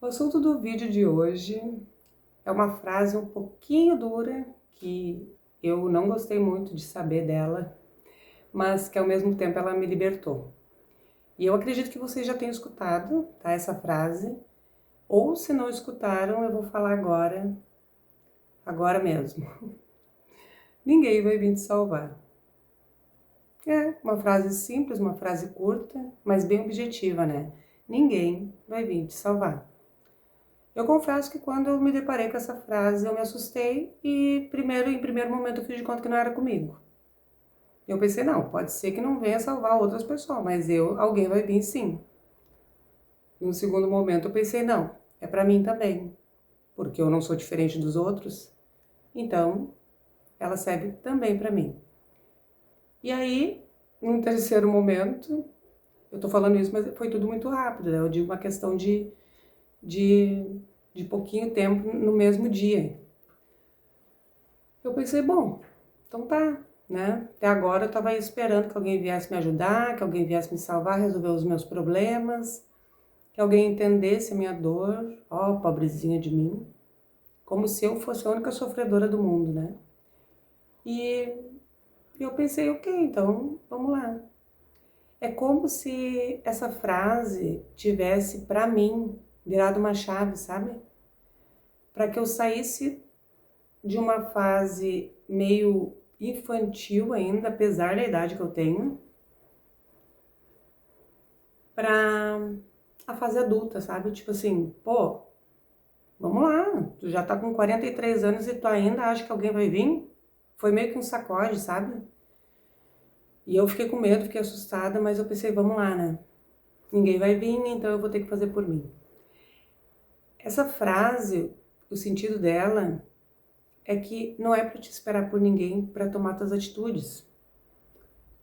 O assunto do vídeo de hoje é uma frase um pouquinho dura que eu não gostei muito de saber dela, mas que ao mesmo tempo ela me libertou. E eu acredito que vocês já tenham escutado, tá, essa frase, ou se não escutaram, eu vou falar agora mesmo. Ninguém vai vir te salvar. É uma frase simples, uma frase curta, mas bem objetiva, né? Ninguém vai vir te salvar. Eu confesso que quando eu me deparei com essa frase, eu me assustei e em primeiro momento eu fiz de conta que não era comigo. Eu pensei, não, pode ser que não venha salvar outras pessoas, mas alguém vai vir sim. E no segundo momento eu pensei, não, é pra mim também, porque eu não sou diferente dos outros, então ela serve também pra mim. E aí, num terceiro momento, eu tô falando isso, mas foi tudo muito rápido, né? Eu digo uma questão de, de pouquinho tempo no mesmo dia. Eu pensei, bom, então tá, né? Até agora eu tava esperando que alguém viesse me ajudar, que alguém viesse me salvar, resolver os meus problemas, que alguém entendesse a minha dor, ó, pobrezinha de mim, como se eu fosse a única sofredora do mundo, né? E eu pensei, ok, então vamos lá. É como se essa frase tivesse, pra mim, virado uma chave, sabe? Para que eu saísse de uma fase meio infantil ainda, apesar da idade que eu tenho, pra a fase adulta, sabe? Tipo assim, pô, vamos lá, tu já tá com 43 anos e tu ainda acha que alguém vai vir? Foi meio que um sacode, sabe? E eu fiquei com medo, fiquei assustada, mas eu pensei, vamos lá, né? Ninguém vai vir, então eu vou ter que fazer por mim. Essa frase, o sentido dela é que não é pra te esperar por ninguém pra tomar tuas atitudes.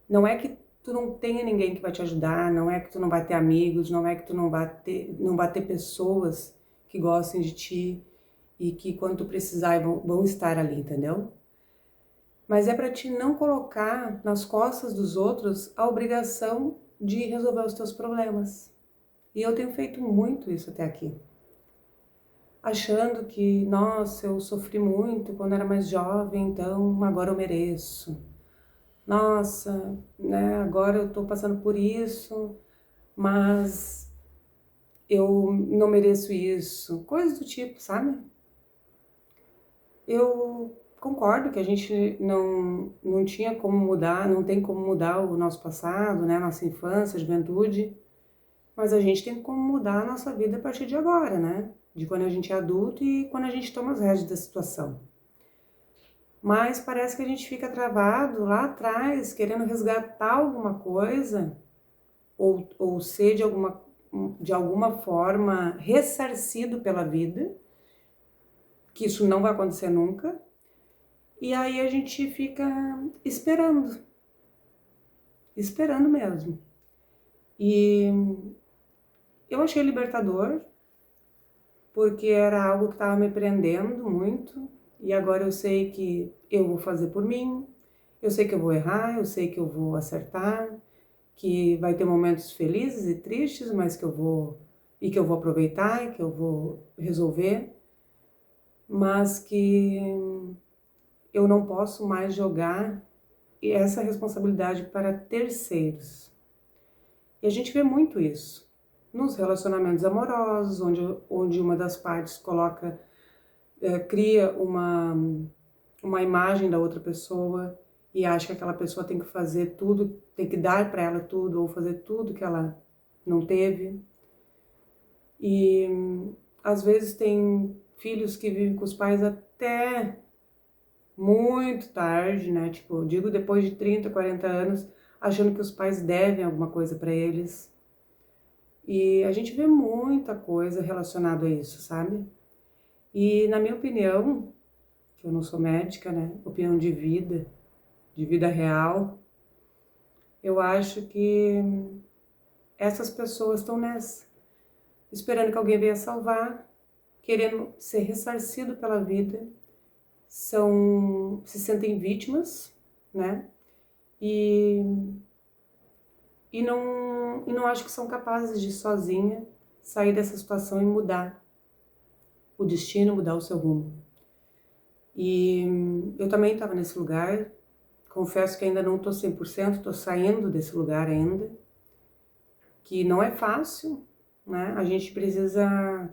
Não é que tu não tenha ninguém que vai te ajudar, não é que tu não vai ter amigos, não é que tu não vai ter pessoas que gostem de ti e que quando tu precisar vão estar ali, entendeu? Mas é para te não colocar nas costas dos outros a obrigação de resolver os teus problemas. E eu tenho feito muito isso até aqui. Achando que, nossa, eu sofri muito quando era mais jovem, então agora eu mereço. Nossa, né, agora eu tô passando por isso, mas eu não mereço isso. Coisas do tipo, sabe? Eu concordo que a gente não tinha como mudar, não tem como mudar o nosso passado, né, nossa infância, juventude, mas a gente tem como mudar a nossa vida a partir de agora, né? De quando a gente é adulto e quando a gente toma as rédeas da situação. Mas parece que a gente fica travado lá atrás, querendo resgatar alguma coisa, ou ser de alguma forma ressarcido pela vida, que isso não vai acontecer nunca, e aí a gente fica esperando mesmo. E eu achei libertador, porque era algo que estava me prendendo muito, e agora eu sei que eu vou fazer por mim, eu sei que eu vou errar, eu sei que eu vou acertar, que vai ter momentos felizes e tristes, mas que eu vou aproveitar e que eu vou resolver, mas que eu não posso mais jogar essa responsabilidade para terceiros. E a gente vê muito isso nos relacionamentos amorosos, onde uma das partes cria uma imagem da outra pessoa e acha que aquela pessoa tem que fazer tudo, tem que dar para ela tudo ou fazer tudo que ela não teve. E às vezes tem filhos que vivem com os pais até muito tarde, né? Tipo, eu digo depois de 30, 40 anos, achando que os pais devem alguma coisa para eles. E a gente vê muita coisa relacionada a isso, sabe? E na minha opinião, que eu não sou médica, né? Opinião de vida real, eu acho que essas pessoas estão nessa, esperando que alguém venha salvar, querendo ser ressarcido pela vida, se sentem vítimas, né? E, e não acho que são capazes de sozinha sair dessa situação e mudar. o destino, mudar o seu rumo. E eu também estava nesse lugar, confesso que ainda não estou 100%, estou saindo desse lugar ainda, que não é fácil, né? A gente precisa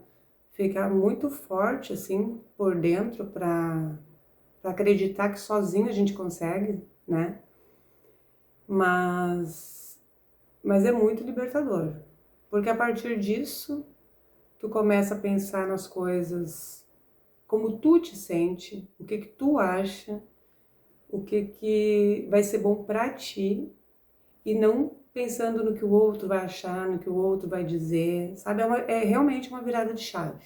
ficar muito forte, assim, por dentro para acreditar que sozinho a gente consegue, né? Mas é muito libertador, porque a partir disso, tu começa a pensar nas coisas como tu te sente, o que que tu acha, o que que vai ser bom para ti, e não pensando no que o outro vai achar, no que o outro vai dizer, sabe? É realmente uma virada de chave.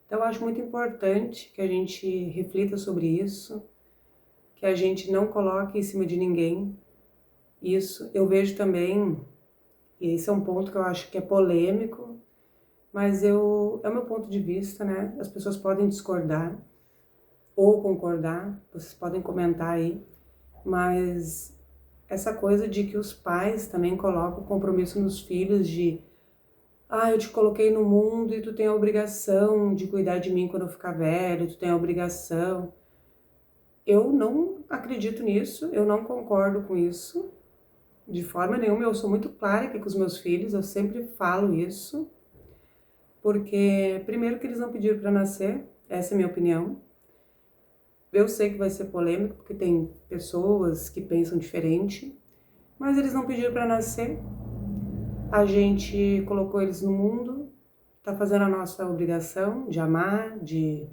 Então eu acho muito importante que a gente reflita sobre isso, que a gente não coloque em cima de ninguém isso. Eu vejo também, e esse é um ponto que eu acho que é polêmico, mas é o meu ponto de vista, né? As pessoas podem discordar ou concordar, vocês podem comentar aí, mas essa coisa de que os pais também colocam compromisso nos filhos de eu te coloquei no mundo e tu tem a obrigação de cuidar de mim quando eu ficar velho, tu tem a obrigação. Eu não acredito nisso, eu não concordo com isso, de forma nenhuma. Eu sou muito clara aqui com os meus filhos, eu sempre falo isso, porque primeiro que eles não pediram para nascer, essa é a minha opinião. Eu sei que vai ser polêmico, porque tem pessoas que pensam diferente, mas eles não pediram para nascer. A gente colocou eles no mundo, tá fazendo a nossa obrigação de amar, de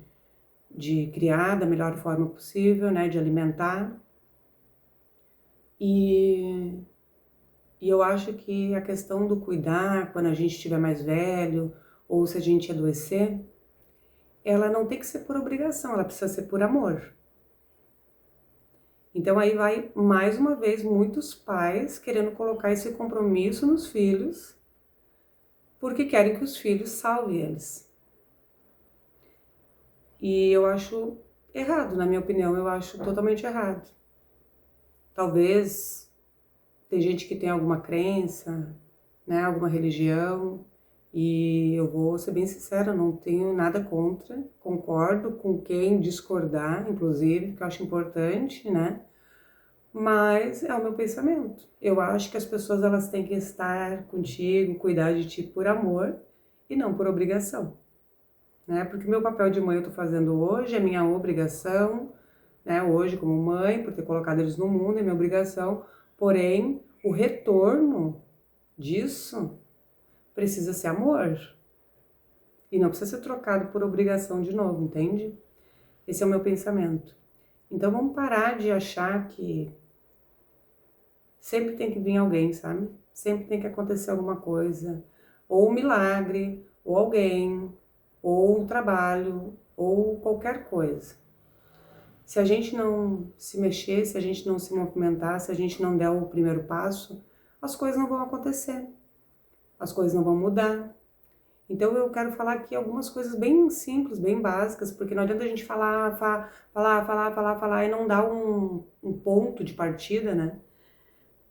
criar da melhor forma possível, né, de alimentar. E eu acho que a questão do cuidar quando a gente estiver mais velho, ou se a gente adoecer, ela não tem que ser por obrigação, ela precisa ser por amor. Então aí vai, mais uma vez, muitos pais querendo colocar esse compromisso nos filhos, porque querem que os filhos salvem eles. E eu acho errado, na minha opinião, eu acho totalmente errado. Talvez tem gente que tem alguma crença, né, alguma religião, e eu vou ser bem sincera, não tenho nada contra, concordo com quem discordar, inclusive, que eu acho importante, né? Mas é o meu pensamento. Eu acho que as pessoas elas têm que estar contigo, cuidar de ti por amor e não por obrigação, né? Porque o meu papel de mãe eu tô fazendo hoje, é minha obrigação, né? Hoje como mãe, por ter colocado eles no mundo, é minha obrigação. Porém, o retorno disso precisa ser amor. E não precisa ser trocado por obrigação de novo, entende? Esse é o meu pensamento. Então vamos parar de achar que sempre tem que vir alguém, sabe? Sempre tem que acontecer alguma coisa. Ou um milagre, ou alguém, ou um trabalho, ou qualquer coisa. Se a gente não se mexer, se a gente não se movimentar, se a gente não der o primeiro passo, as coisas não vão acontecer. As coisas não vão mudar. Então eu quero falar aqui algumas coisas bem simples, bem básicas, porque não adianta a gente falar e não dar um ponto de partida, né?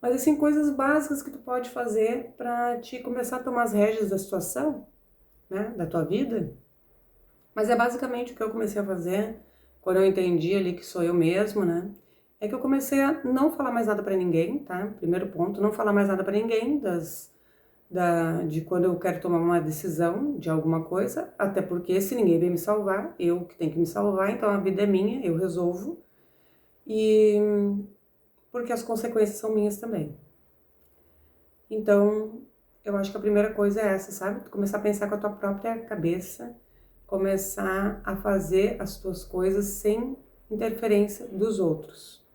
Mas assim, coisas básicas que tu pode fazer para te começar a tomar as rédeas da situação, né, da tua vida. Mas é basicamente o que eu comecei a fazer quando eu entendi ali que sou eu mesmo, né? É que eu comecei a não falar mais nada para ninguém, tá? Primeiro ponto, não falar mais nada para ninguém de quando eu quero tomar uma decisão de alguma coisa, até porque se ninguém vem me salvar, eu que tenho que me salvar, então a vida é minha, eu resolvo. E porque as consequências são minhas também. Então, eu acho que a primeira coisa é essa, sabe? Tu começar a pensar com a tua própria cabeça, começar a fazer as tuas coisas sem interferência dos outros.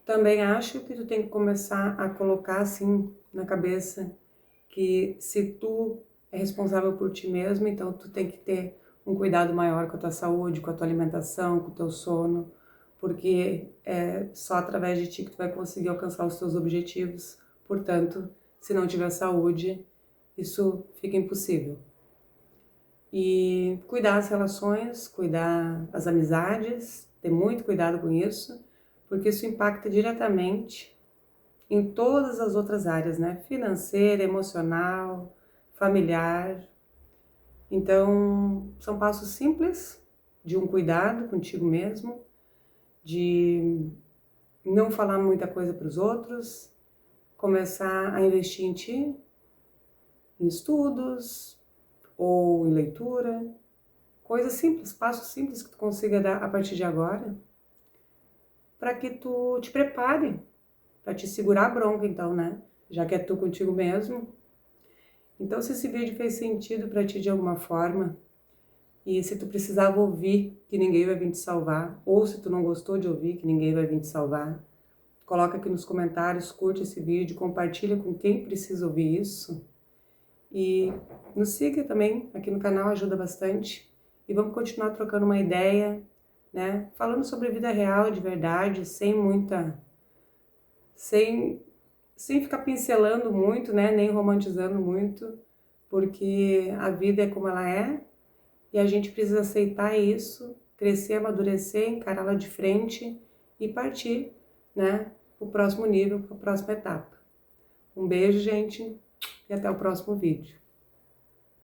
Também acho que tu tem que começar a colocar assim na cabeça que se tu é responsável por ti mesmo, então tu tem que ter um cuidado maior com a tua saúde, com a tua alimentação, com o teu sono, porque é só através de ti que tu vai conseguir alcançar os teus objetivos. Portanto, se não tiver saúde, isso fica impossível. E cuidar as relações, cuidar as amizades, ter muito cuidado com isso, porque isso impacta diretamente em todas as outras áreas, né? Financeira, emocional, familiar. Então, são passos simples de um cuidado contigo mesmo, de não falar muita coisa para os outros, começar a investir em ti, em estudos ou em leitura, coisas simples, passos simples que tu consiga dar a partir de agora, para que tu te prepare, para te segurar a bronca então, né? Já que é tu contigo mesmo. Então, se esse vídeo fez sentido para ti de alguma forma, e se tu precisava ouvir que ninguém vai vir te salvar, ou se tu não gostou de ouvir que ninguém vai vir te salvar, coloca aqui nos comentários, curte esse vídeo, compartilha com quem precisa ouvir isso. E nos siga também aqui no canal, ajuda bastante. E vamos continuar trocando uma ideia, né? Falando sobre a vida real, de verdade, sem ficar pincelando muito, né? Nem romantizando muito, porque a vida é como ela é e a gente precisa aceitar isso, crescer, amadurecer, encará-la de frente e partir, né? Para o próximo nível, para a próxima etapa. Um beijo, gente, e até o próximo vídeo.